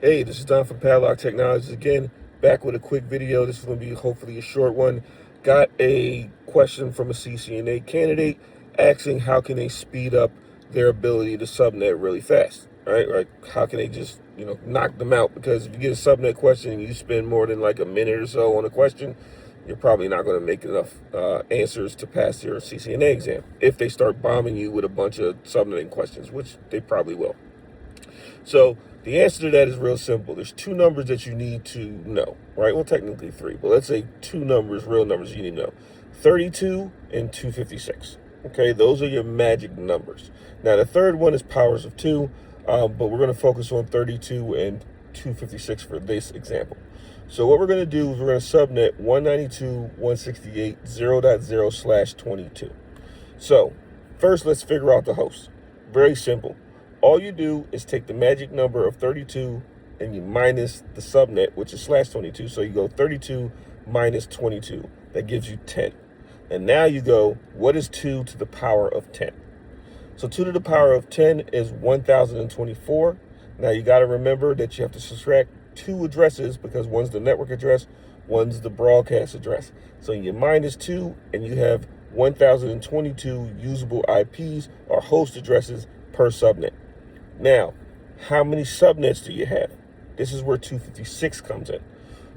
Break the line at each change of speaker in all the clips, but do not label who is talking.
Hey, this is Don from Padlock Technologies again, back with a quick video. This is going to be hopefully a short one. Got a question from a CCNA candidate asking how can they speed up their ability to subnet really fast, right? Like how can they just, knock them out? Because if you get a subnet question and you spend more than like a minute or so on a question, you're probably not going to make enough answers to pass your CCNA exam if they start bombing you with a bunch of subnetting questions, which they probably will. So the answer to that is real simple. There's two numbers that you need to know, right? Well, technically three, but let's say two numbers, real numbers you need to know. 32 and 256. Okay, those are your magic numbers. Now, the third one is powers of two, but we're going to focus on 32 and 256 for this example. So what we're going to do is we're going to subnet 192.168.0.0/22. So first, let's figure out the host. Very simple. All you do is take the magic number of 32 and you minus the subnet, which is /22. So you go 32 minus 22. That gives you 10. And now you go, what is 2 to the power of 10? So 2 to the power of 10 is 1024. Now you got to remember that you have to subtract two addresses because one's the network address, one's the broadcast address. So you minus 2 and you have 1022 usable IPs or host addresses per subnet. Now, how many subnets do you have? This is where 256 comes in.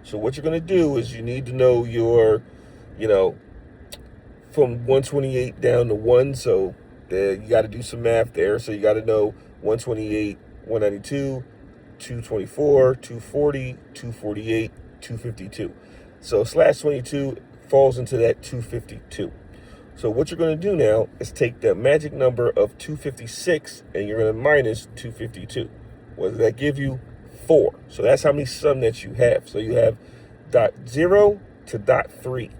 So what you're going to do is you need to know your, from 128 down to 1. So you got to do some math there. So you got to know 128, 192, 224, 240, 248, 252. So /22 falls into that 252. So what you're going to do now is take the magic number of 256 and you're going to minus 252. What does that give you? 4. So that's how many subnets you have. So you have .0 to .3.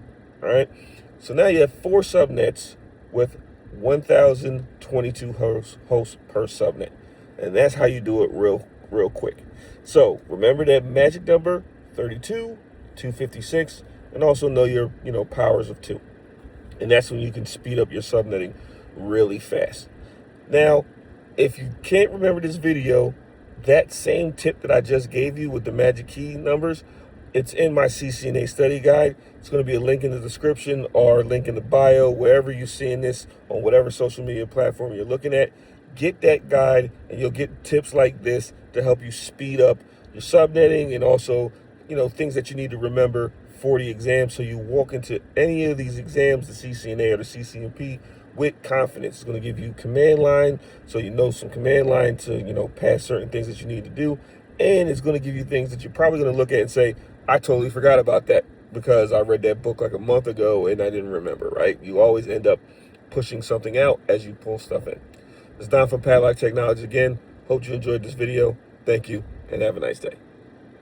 All right. So now you have 4 subnets with 1022 hosts per subnet. And that's how you do it real quick. So remember that magic number 32, 256, and also know your powers of 2. And that's when you can speed up your subnetting really fast. Now, if you can't remember this video, that same tip that I just gave you with the magic key numbers, it's in my CCNA study guide. It's going to be a link in the description or a link in the bio, wherever you're seeing this on whatever social media platform you're looking at. Get that guide and you'll get tips like this to help you speed up your subnetting and also, things that you need to remember for the exam, so you walk into any of these exams, the CCNA or the CCNP, with confidence. It's going to give you command line, so you know some command line to pass certain things that you need to do, and it's going to give you things that you're probably going to look at and say, I totally forgot about that because I read that book like a month ago and I didn't remember. Right? You always end up pushing something out as you pull stuff in. It's Don from Padlock Technologies again. Hope you enjoyed this video. Thank you and have a nice day.